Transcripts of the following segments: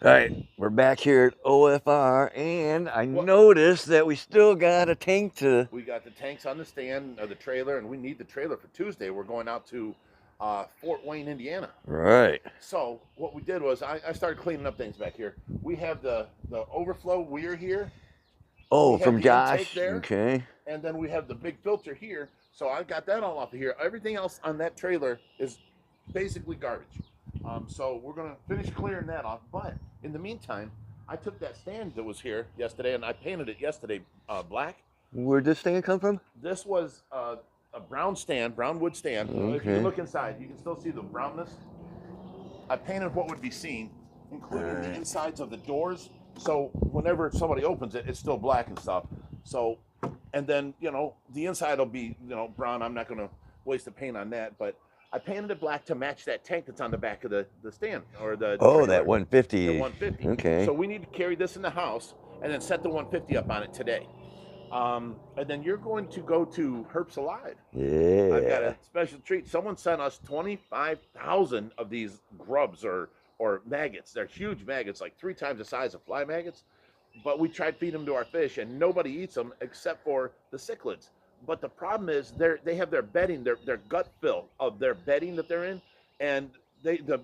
All right, we're back here at OFR, and I noticed that we still got a tank to... We got the tanks on the stand, or the trailer, and we need the trailer for Tuesday. We're going out to Fort Wayne, Indiana. Right. So what we did was I started cleaning up things back here. We have the overflow weir here. Oh, from Josh. There, okay. And then we have the big filter here. So I got that all off of here. Everything else on that trailer is basically garbage. So we're going to finish clearing that off. But in the meantime, I took that stand that was here yesterday and I painted it yesterday black. Where'd this stand come from? This was a brown stand, brown wood stand. Okay. If you look inside, you can still see the brownness. I painted what would be seen, including the insides of the doors. So whenever somebody opens it, it's still black and stuff. So, and then, you know, the inside will be, you know, brown. I'm not going to waste the paint on that, but I painted it black to match that tank that's on the back of the stand, or the trailer. That 150. The 150. Okay. So we need to carry this in the house and then set the 150 up on it today. And then you're going to go to Herps Alive. Yeah. I've got a special treat. Someone sent us 25,000 of these grubs or maggots. They're huge maggots, like 3 times the size of fly maggots. But we tried feeding them to our fish, and nobody eats them except for the cichlids. But the problem is they have their bedding, their gut fill of their bedding that they're in, and the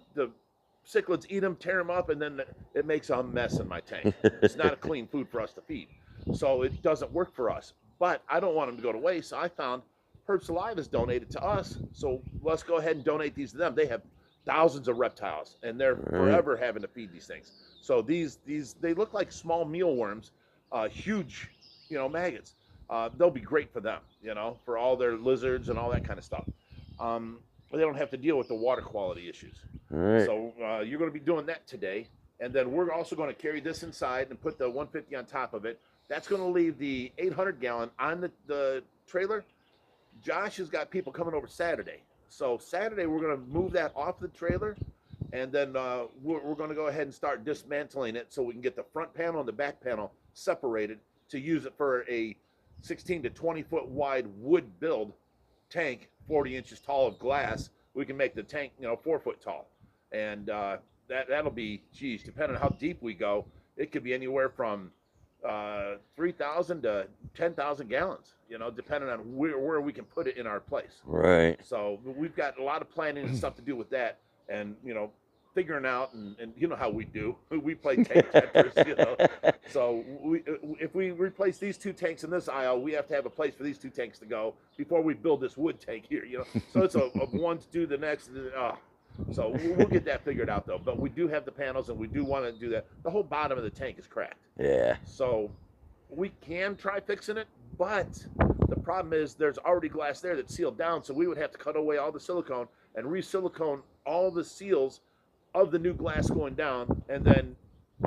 cichlids eat them, tear them up, and then it makes a mess in my tank. It's not a clean food for us to feed. So it doesn't work for us. But I don't want them to go to waste, so I found Herps Alive has donated to us, so let's go ahead and donate these to them. They have thousands of reptiles, and they're forever having to feed these things. So these they look like small mealworms, huge, you know, maggots. They'll be great for them, you know, for all their lizards and all that kind of stuff. They don't have to deal with the water quality issues. So you're going to be doing that today, and then we're also going to carry this inside and put the 150 on top of it. That's going to leave the 800-gallon on the trailer. Josh has got people coming over Saturday. So Saturday we're going to move that off the trailer, and then we're going to go ahead and start dismantling it so we can get the front panel and the back panel separated to use it for a 16 to 20 foot wide wood build tank, 40 inches tall of glass. We can make the tank, you know, 4 foot tall, and that'll be, geez, depending on how deep we go, it could be anywhere from 3,000 to 10,000 gallons, you know, depending on where we can put it in our place. Right. So we've got a lot of planning and stuff to do with that, and, you know, figuring out, and you know how we do. We play tank testers, you know. So if we replace these 2 tanks in this aisle, we have to have a place for these 2 tanks to go before we build this wood tank here, you know. So it's a one to do the next. So we'll get that figured out, though. But we do have the panels, and we do want to do that. The whole bottom of the tank is cracked. Yeah. So we can try fixing it, but the problem is there's already glass there that's sealed down, so we would have to cut away all the silicone and re-silicone all the seals of the new glass going down, and then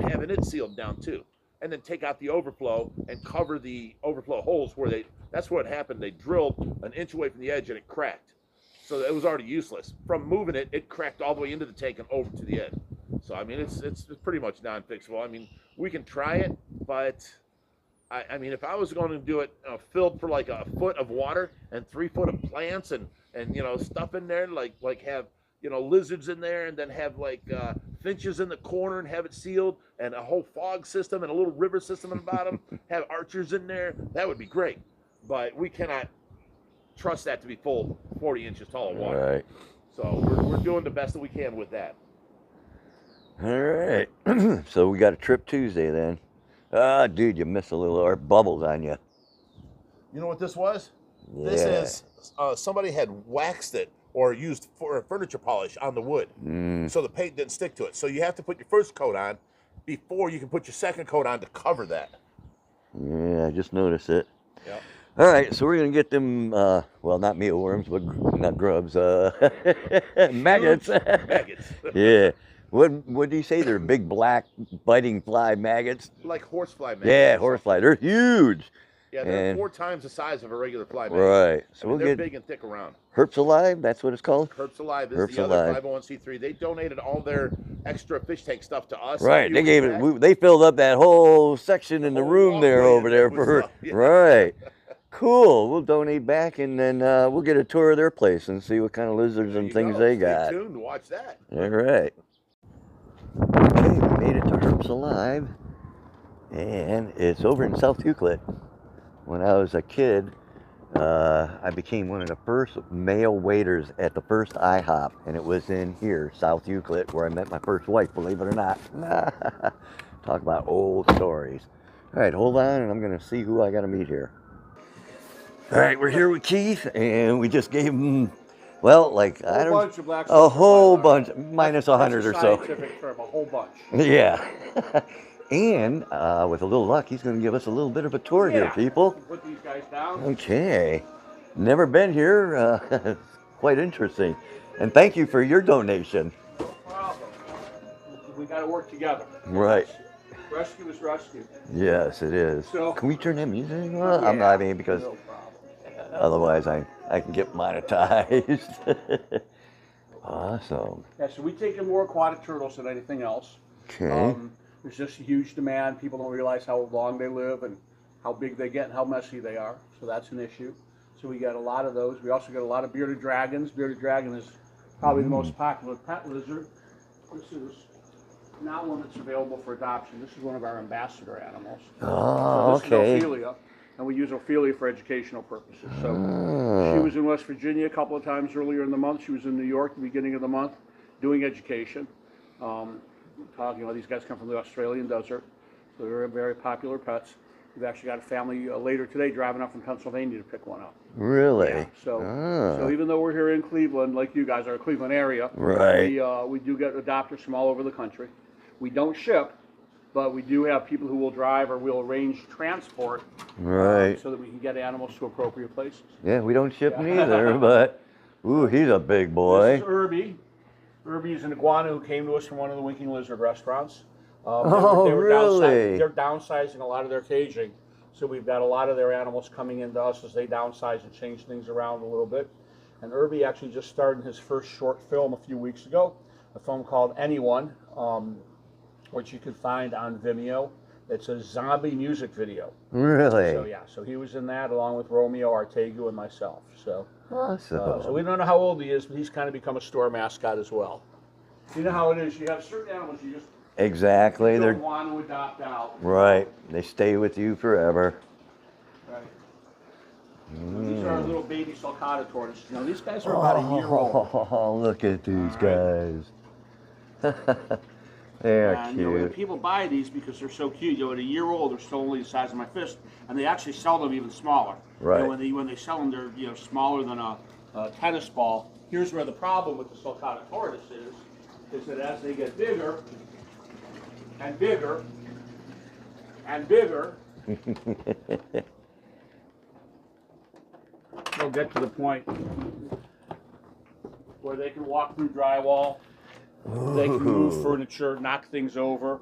having it sealed down too, and then take out the overflow and cover the overflow holes where that's what happened. They drilled an inch away from the edge and it cracked. So it was already useless. From moving it, it cracked all the way into the tank and over to the edge. So, I mean, it's pretty much non-fixable. I mean, we can try it, but I mean, if I was going to do it filled for like a foot of water and 3 foot of plants and you know, stuff in there, like have, you know, lizards in there, and then have like finches in the corner and have it sealed, and a whole fog system and a little river system in the bottom, have archers in there, that would be great. But we cannot trust that to be full 40 inches tall of water. Right. So we're doing the best that we can with that. All right. So we got a trip Tuesday then. Dude, you missed a little bubbles on you. You know what this was? Yeah. This is somebody had waxed it or used for furniture polish on the wood, so the paint didn't stick to it. So you have to put your first coat on before you can put your second coat on to cover that. Yeah, I just noticed it. Yeah. All right, so we're gonna get them. Well, not mealworms, but not grubs. Maggots. Maggots. Yeah. What do you say? They're big black biting fly maggots. Like horsefly maggots. Yeah, horsefly. They're huge. Yeah, they're 4 times the size of a regular fly maggot. Right. So I mean, they're big and thick around. Herps Alive, that's what it's called? Herps Alive is Herps the Alive. other 501c3. They donated all their extra fish tank stuff to us. Right. They gave it. They filled up that whole section in the room there over there for her. Yeah. Right. Cool. We'll donate back, and then we'll get a tour of their place and see what kind of lizards and things they got. Stay tuned to watch that. All right. Okay. made it to Herps alive, and it's over in South Euclid. When I was a kid, I became one of the first male waiters at the first IHOP, and it was in here, South Euclid, where I met my first wife, believe it or not. Talk about old stories. All right, hold on, and I'm going to see who I got to meet here. All right, we're here with Keith, and we just gave him, well, like, I don't know, a whole bunch, minus 100 or so. Scientific term, a whole bunch. Yeah. And with a little luck, he's going to give us a little bit of a tour here, people. Put these guys down. Okay. Never been here. Quite interesting. And thank you for your donation. No problem. We got to work together. Right. Rescue is rescue. Yes, it is. So, can we turn that music on? I'm not, because no otherwise I can get monetized. Awesome. Yeah, so we take in more aquatic turtles than anything else. Okay. There's just a huge demand. People don't realize how long they live and how big they get and how messy they are. So that's an issue. So we got a lot of those. We also get a lot of bearded dragons. Bearded dragon is probably the most popular pet lizard. This is not one that's available for adoption. This is one of our ambassador animals. Oh, so this okay. is Ophelia, and we use Ophelia for educational purposes. So she was in West Virginia a couple of times earlier in the month. She was in New York at the beginning of the month doing education. Talking about these guys come from the Australian desert, so they're very popular pets. We've actually got a family later today driving up from Pennsylvania to pick one up. Really? Yeah, so even though we're here in Cleveland, like you guys are, a Cleveland area, right? We do get adopters from all over the country. We don't ship, but we do have people who will drive or will arrange transport, right? So that we can get animals to appropriate places. Yeah, we don't ship neither, but ooh, he's a big boy. This is Irby. Irby is an iguana who came to us from one of the Winking Lizard restaurants. Really? They're downsizing a lot of their caging. So we've got a lot of their animals coming into us as they downsize and change things around a little bit. And Irby actually just started his first short film a few weeks ago, a film called Anyone, which you can find on Vimeo. It's a zombie music video. Really? So yeah, so he was in that along with Romeo, Artegu, and myself. So awesome. so we don't know how old he is, but he's kind of become a store mascot as well. You know how it is. You have certain animals you just don't want to adopt out. Right. They stay with you forever. Right. These are our little baby sulcata tortoises. Now these guys are about a year old. Oh, look at these guys. They're cute. You know, people buy these because they're so cute. You know, at a year old, they're still only the size of my fist, and they actually sell them even smaller. Right. You know, when they sell them, they're smaller than a tennis ball. Here's where the problem with the sulcata tortoise is that as they get bigger and bigger and bigger, they'll get to the point where they can walk through drywall. They can move furniture, knock things over.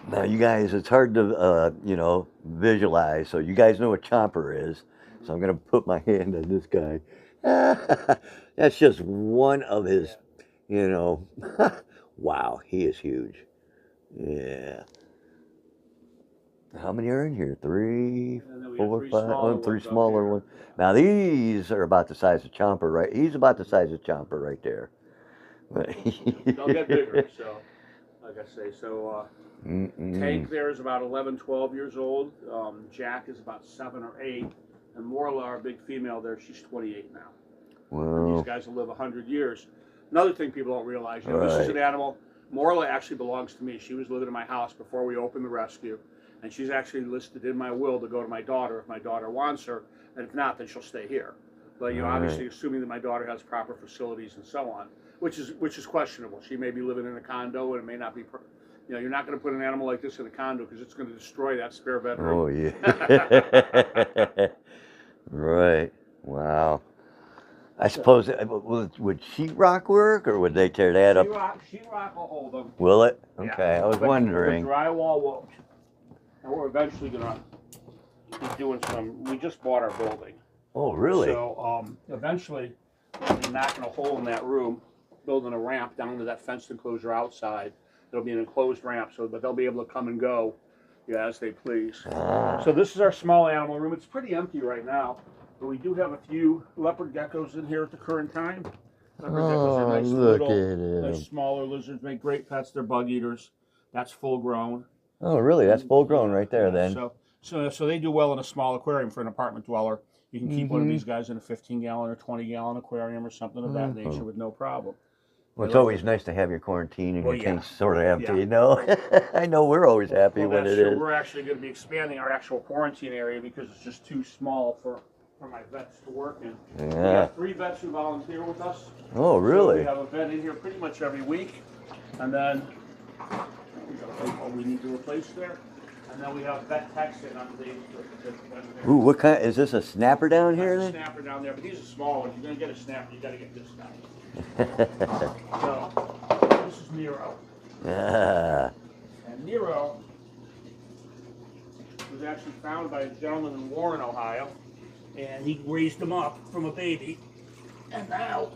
Now, you guys, it's hard to, visualize. So you guys know what chomper is. So I'm going to put my hand on this guy. That's just one of his, wow, he is huge. Yeah. How many are in here? 3, 4, 5, 3 smaller ones. Now, these are about the size of chomper, right? He's about the size of chomper right there. They'll get bigger, so, like I say, so Tank there is about 11, 12 years old. Jack is about 7 or 8. And Morla, our big female there, she's 28 now. Wow. These guys will live 100 years. Another thing people don't realize, this is an animal. Morla actually belongs to me. She was living in my house before we opened the rescue. And she's actually listed in my will to go to my daughter if my daughter wants her. And if not, then she'll stay here. But, obviously assuming that my daughter has proper facilities and so on. Which is questionable. She may be living in a condo, and it may not be. You're not going to put an animal like this in a condo because it's going to destroy that spare bedroom. Oh yeah. Right. Wow. I suppose would sheetrock work, or would they tear that up? Sheetrock will hold them. Will it? Okay, yeah. I was wondering. The drywall won't. And we're eventually going to be doing some. We just bought our building. Oh really? So eventually, we'll be knocking a hole in that room, building a ramp down to that fenced enclosure outside. It'll be an enclosed ramp, but they'll be able to come and go as they please. So this is our small animal room. It's pretty empty right now, but we do have a few leopard geckos in here at the current time. Leopard geckos are nice, look at him. Nice smaller lizards, make great pets. They're bug eaters. That's full grown. Oh, really? That's full grown right there, then. So they do well in a small aquarium for an apartment dweller. You can keep one of these guys in a 15-gallon or 20-gallon aquarium or something of that nature with no problem. Well, it's always nice to have your quarantine and your tank sort of empty, Yeah. you know? I know we're always happy when it is. We're actually going to be expanding our actual quarantine area because it's just too small for my vets to work in. Yeah. We have 3 vets who volunteer with us. Oh, really? So we have a vet in here pretty much every week. And then we need to replace there. And then we have vet techs in on the days. Ooh, what kind? Is this a snapper down here? There's a snapper down there, but these are small ones. You're going to get a snapper, you got to get this guy. So, this is Nero. Ah. And Nero was actually found by a gentleman in Warren, Ohio. And he raised him up from a baby. And now,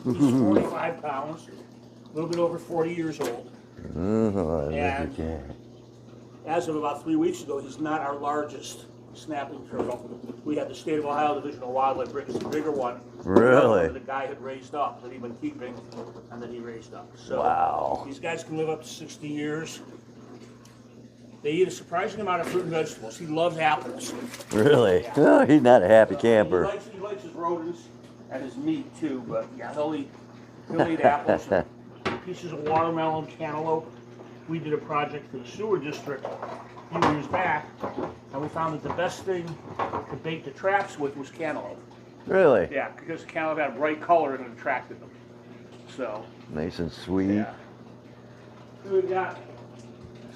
he's 45 pounds, a little bit over 40 years old. Oh, And as of about 3 weeks ago, he's not our largest snapping turtle. We had the State of Ohio Division of Wildlife bring us a bigger one. Really? The guy had raised up, that he'd been keeping, and then he raised up. So wow. These guys can live up to 60 years. They eat a surprising amount of fruit and vegetables. He loves apples. Really? Yeah. Oh, he's not a happy camper. He likes his rodents and his meat too, but yeah, he'll eat apples, pieces of watermelon, cantaloupe. We did a project for the sewer district a few years back, and we found that the best thing to bait the traps with was cantaloupe. Really? Yeah, because the cantaloupe had a bright color and it attracted them. So. Nice and sweet. Yeah. So we've got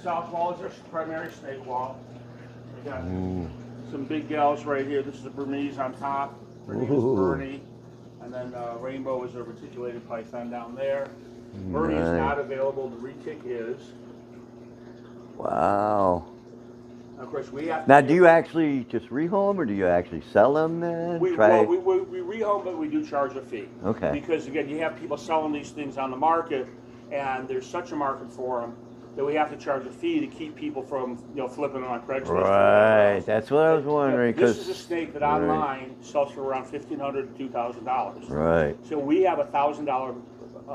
South Wall is our primary snake wall. We got some big gals right here. This is a Burmese on top. Her name is Bernie. And then Rainbow is a reticulated python down there. Bernie is not available. The retic is. Wow. Of course, we have. Now, do you actually just rehome, or do you actually sell them? Then We rehome, but we do charge a fee. Okay. Because again, you have people selling these things on the market, and there's such a market for them that we have to charge a fee to keep people from flipping on Craigslist. Right. That's what I was wondering. This is a snake that online sells for around $1,500 to $2,000. Right. So we have a $1,000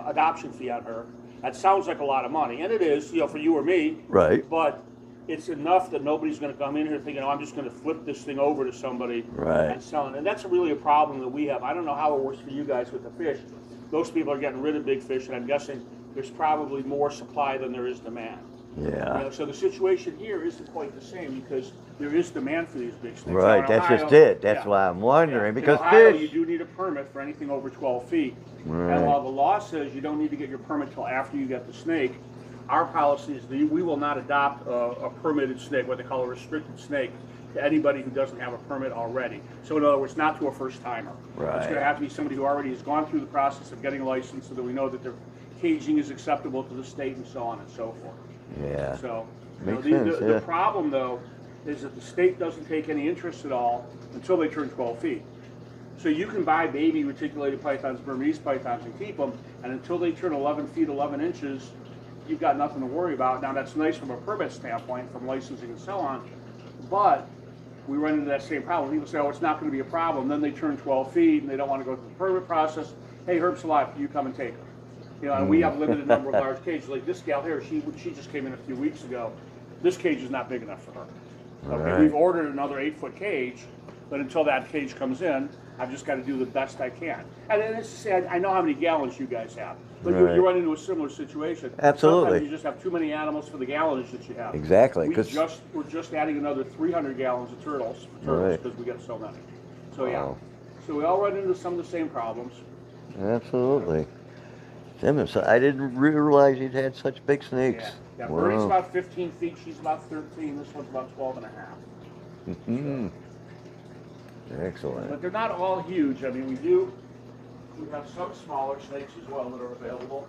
adoption fee on her. That sounds like a lot of money, and it is, for you or me. Right. But it's enough that nobody's going to come in here thinking, I'm just going to flip this thing over to somebody and sell it. And that's really a problem that we have. I don't know how it works for you guys with the fish. Those people are getting rid of big fish, and I'm guessing there's probably more supply than there is demand. Yeah. So the situation here isn't quite the same because there is demand for these big snakes. Right. That's just it. That's why I'm wondering because in Ohio, fish. you do need a permit for anything over 12 feet. Right. And while the law says you don't need to get your permit till after you get the snake, our policy is that we will not adopt a permitted snake, what they call a restricted snake, to anybody who doesn't have a permit already. So in other words, not to a first timer. Right. It's going to have to be somebody who already has gone through the process of getting a license so that we know that their caging is acceptable to the state and so on and so forth. Yeah. So the problem though is that the state doesn't take any interest at all until they turn 12 feet. So you can buy baby reticulated pythons, Burmese pythons, and keep them, and until they turn 11 feet, 11 inches, you've got nothing to worry about. Now that's nice from a permit standpoint, from licensing and so on, but we run into that same problem. People say, oh, it's not going to be a problem. Then they turn 12 feet and they don't want to go through the permit process. Hey, Herps alive, you come and take her. And we have a limited number of large cages. Like this gal here, she just came in a few weeks ago. This cage is not big enough for her. Okay, right. We've ordered another 8-foot cage, but until that cage comes in, I've just got to do the best I can. And it's to say, I know how many gallons you guys have, but you run into a similar situation. Absolutely. Sometimes you just have too many animals for the gallonage that you have. Exactly. We're just adding another 300 gallons of turtles because we got so many. So wow. So we all run into some of the same problems. Absolutely. So I didn't realize you'd had such big snakes. Yeah. Bernie's about 15 feet. She's about 13. This one's about 12 and a half. Mm-hmm. Excellent. But they're not all huge. I mean, we have some smaller snakes as well that are available.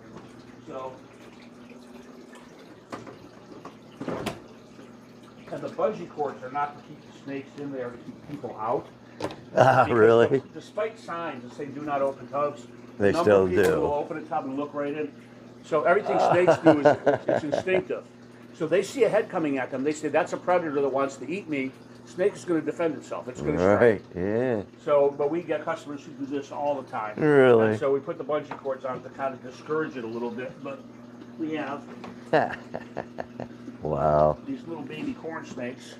So, and the bungee cords are not to keep the snakes in there, to keep people out. Really? Despite signs that say do not open tubs, they still do. People will open a tub and look right in. So everything snakes do is it's instinctive. So they see a head coming at them. They say that's a predator that wants to eat me. Snake is going to defend itself. It's going to strike. Right. Yeah. So, but we get customers who do this all the time. Really? And so we put the bungee cords on to kind of discourage it a little bit. But we have Wow. these little baby corn snakes.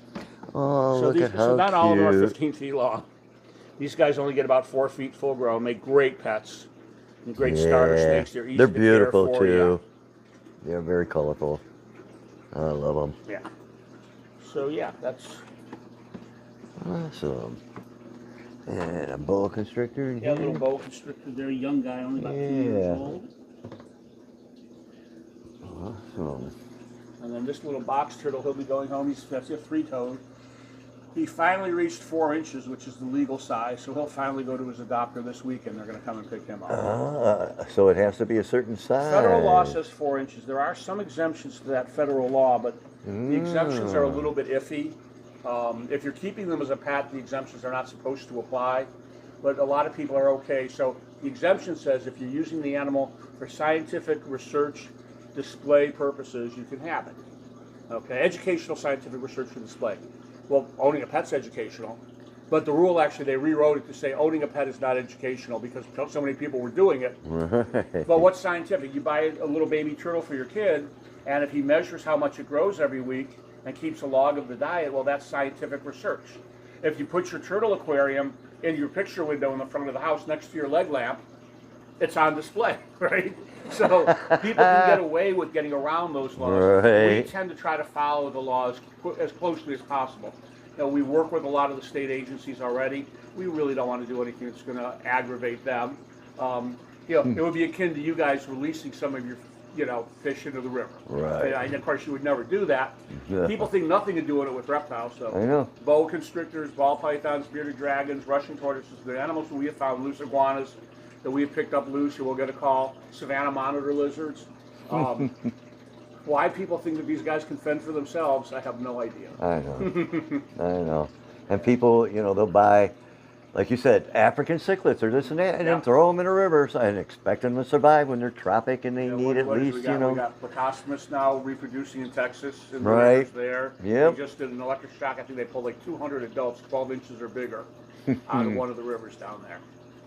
Oh, look at how so not all of them are cute. 15 feet long. These guys only get about 4 feet full grown. Make great pets. And great starter snakes. They're easy They're to care beautiful for, too. They're very colorful. I love them. Yeah. So yeah, that's awesome. And a boa constrictor in yeah, a here. little boa constrictor. Very young guy, only about 2 years old. Awesome. And then this little box turtle, he'll be going home. That's a 3-toed. He finally reached 4 inches, which is the legal size, so he'll finally go to his adopter this weekend. They're going to come and pick him up. So it has to be a certain size. Federal law says 4 inches. There are some exemptions to that federal law, but the exemptions are a little bit iffy. If you're keeping them as a pet, the exemptions are not supposed to apply, but a lot of people are okay. So the exemption says if you're using the animal for scientific research, display purposes, you can have it. Okay, educational scientific research for display. Well, owning a pet's educational, but the rule actually, they rewrote it to say owning a pet is not educational because so many people were doing it. Right. But what's scientific? You buy a little baby turtle for your kid, and if he measures how much it grows every week and keeps a log of the diet, well, that's scientific research. If you put your turtle aquarium in your picture window in the front of the house next to your leg lamp, it's on display, right? So people can get away with getting around those laws. Right. We tend to try to follow the laws as closely as possible. You know, we work with a lot of the state agencies already. We really don't want to do anything that's going to aggravate them. You know, it would be akin to you guys releasing some of your, you know, fish into the river. Right. And of course, you would never do that. Yeah. People think nothing of doing it with reptiles. So I know. boa constrictors, ball pythons, bearded dragons, Russian tortoises, the animals that we have found, loose iguanas that we have picked up loose, or we'll get a call, Savannah monitor lizards. Why people think that these guys can fend for themselves, I have no idea. I know. I know. And people, you know, they'll buy, like you said, African cichlids or this and that, and then throw them in a river and expect them to survive when they're tropic and they need at least, you know. We got Placosmus now reproducing in Texas, in the Right. rivers there. Yep. They just did an electric shock. I think they pulled like 200 adults, 12 inches or bigger, out of one of the rivers down there.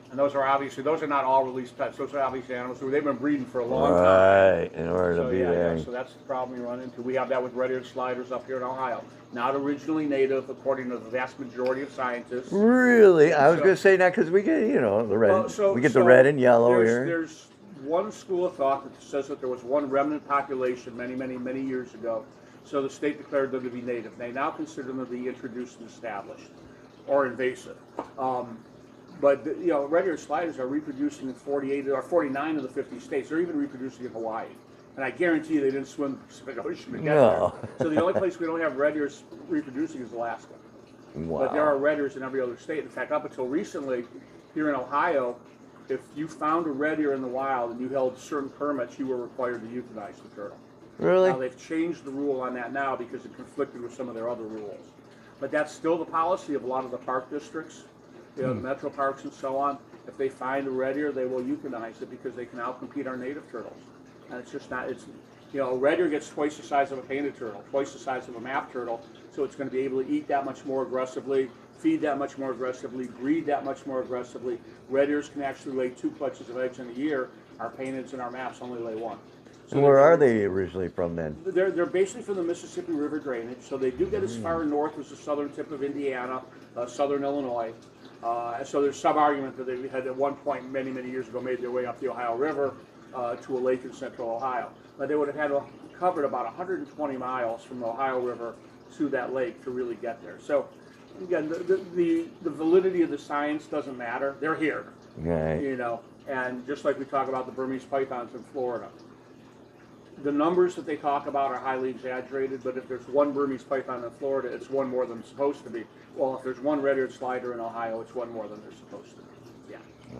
And those are obviously, those are not all released pets. Those are obviously animals who they've been breeding for a long time. Right, in order to be there. Yeah, so that's the problem we run into. We have that with red-eared sliders up here in Ohio. Not originally native, according to the vast majority of scientists. Really? I was going to say that because we get, you know, the red. We get the red and yellow here. There's one school of thought that says that there was one remnant population many years ago. So the state declared them to be native. They now consider them to be introduced and established, or invasive. But you know, red-eared sliders are reproducing in 48 or 49 of the 50 states. They're even reproducing in Hawaii. And I guarantee you they didn't swim the Pacific Ocean to get there. So the only place we don't have red-ears reproducing is Alaska. Wow. But there are red-ears in every other state. In fact, up until recently, here in Ohio, if you found a red-ear in the wild and you held certain permits, you were required to euthanize the turtle. Really? Now they've changed the rule on that now because it conflicted with some of their other rules. But that's still the policy of a lot of the park districts. You know, the metro parks and so on. If they find a red ear, they will euthanize it because they can outcompete our native turtles. And it's just not, it's, you know, a red ear gets twice the size of a painted turtle, twice the size of a map turtle, so it's going to be able to eat that much more aggressively, feed that much more aggressively, breed that much more aggressively. Red ears can actually lay 2 clutches of eggs in a year. Our painteds and our maps only lay 1. So and where are they originally from then? They're basically from the Mississippi River drainage, so they do get as far north as the southern tip of Indiana, southern Illinois. So there's some argument that they had at one point many years ago made their way up the Ohio River to a lake in central Ohio. But they would have had to covered about 120 miles from the Ohio River to that lake to really get there. So again, the validity of the science doesn't matter. They're here, Right. you know. And just like we talk about the Burmese pythons in Florida, the numbers that they talk about are highly exaggerated, but if there's one Burmese python in Florida, it's one more than it's supposed to be. Well, if there's one red-eared slider in Ohio, it's one more than there's supposed to be. Yeah.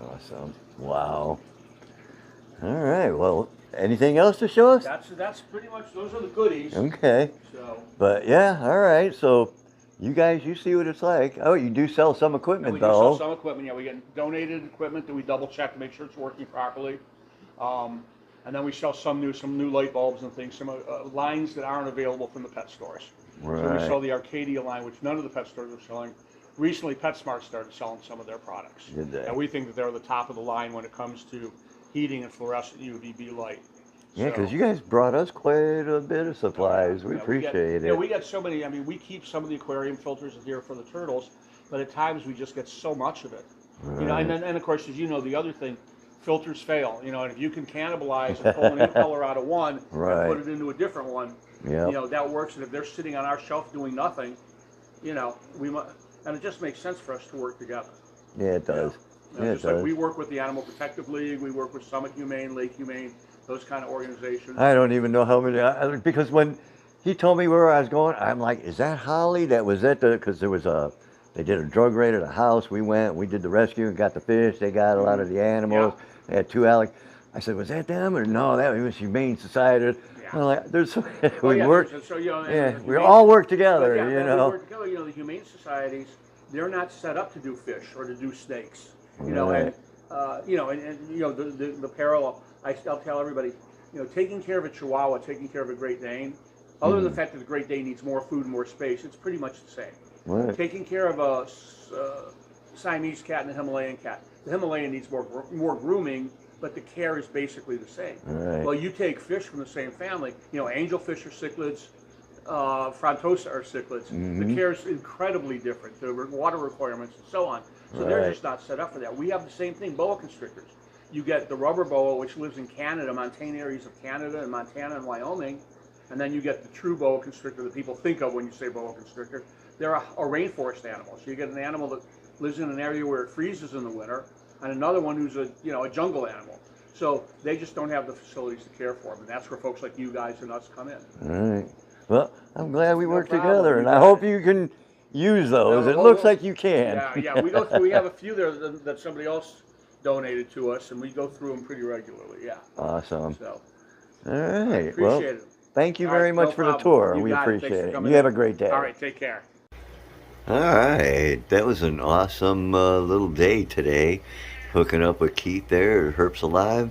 Awesome. Wow. All right. Well, anything else to show us? That's pretty much, those are the goodies. Okay. So. But yeah, all right. So you guys, you see what it's like. Oh, you do sell some equipment, We do though. sell some equipment. Yeah, we get donated equipment that we double check to make sure it's working properly. And then we sell some new light bulbs and things, some lines that aren't available from the pet stores. Right. So we sell the Arcadia line, which none of the pet stores are selling. Recently, PetSmart started selling some of their products. Did they? And we think that they're the top of the line when it comes to heating and fluorescent UVB light. Yeah, because So, you guys brought us quite a bit of supplies. We yeah, appreciate yeah, it. we got so many. I mean, we keep some of the aquarium filters in here for the turtles, but at times we just get so much of it. You know, and Right. then and of course, as you know, the other thing, filters fail. You know, and if you can cannibalize and pull an impeller out of one and Right. put it into a different one, Yep. you know, that works. And if they're sitting on our shelf doing nothing, you know, and it just makes sense for us to work together. Yeah, it does. You know, Yeah, it just like does. we work with the Animal Protective League, we work with Summit Humane, Lake Humane, those kind of organizations. I don't even know how many, because when he told me where I was going, I'm like, is that Holly? That was at the, because there was they did a drug raid at a house. We went, we did the rescue and got the fish. They got a lot of the animals. They had 2 alligators. I said, was that them? Or no, that was Humane Society. Yeah. I'm like, there's, Oh, we yeah, work, so, you know, yeah, the we Humane- all work together, yeah, you but we know. work together. You know, the Humane Societies, they're not set up to do fish or to do snakes. You know, Right. and you know, the parallel, I'll tell everybody, you know, taking care of a Chihuahua, taking care of a Great Dane, other than the fact that the Great Dane needs more food and more space, it's pretty much the same. Right. Taking care of a Siamese cat and a Himalayan cat, the Himalayan needs more grooming, but the care is basically the same. Right. Well, you take fish from the same family, you know, angelfish are cichlids, frontosa are cichlids. The care is incredibly different, the water requirements and so on. So they're Right. just not set up for that. We have the same thing, boa constrictors. You get the rubber boa, which lives in Canada, montane areas of Canada and Montana and Wyoming, and then you get the true boa constrictor that people think of when you say boa constrictor. They're a rainforest animal. So you get an animal that lives in an area where it freezes in the winter, and another one who's a jungle animal. So they just don't have the facilities to care for them, and that's where folks like you guys and us come in. All right. Well, I'm glad we No work problem. together, You and I got hope it. you can use those. No, It we'll- looks we'll- like you can. Yeah, we go through. We have a few there that somebody else donated to us, and we go through them pretty regularly. Yeah. Awesome. So All right. appreciate Well, it. thank you All very right, much no for the problem. tour. You We got it. Thanks appreciate for it. coming You have in. a great day. All right, take care. All right. That was an awesome little day today. Hooking up with Keith there at Herps Alive.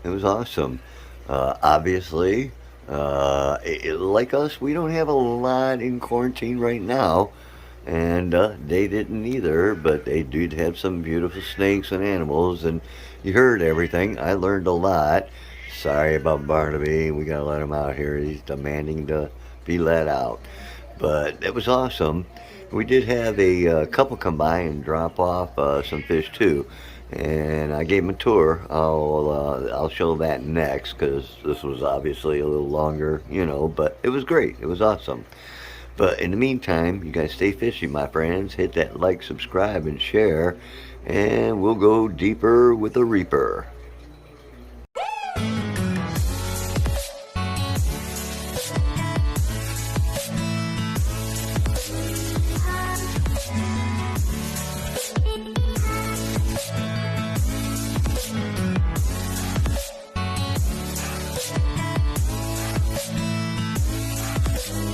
It was awesome. Obviously, like us, we don't have a lot in quarantine right now. And they didn't either, but they did have some beautiful snakes and animals, and you heard everything. I learned a lot. Sorry about Barnaby. We gotta let him out here. He's demanding to be let out. But it was awesome. We did have a couple come by and drop off some fish too, and I gave them a tour. I'll show that next because this was obviously a little longer, you know. But it was great. It was awesome. But in the meantime, you guys stay fishy, my friends. Hit that like, subscribe, and share, and we'll go deeper with the Reaper.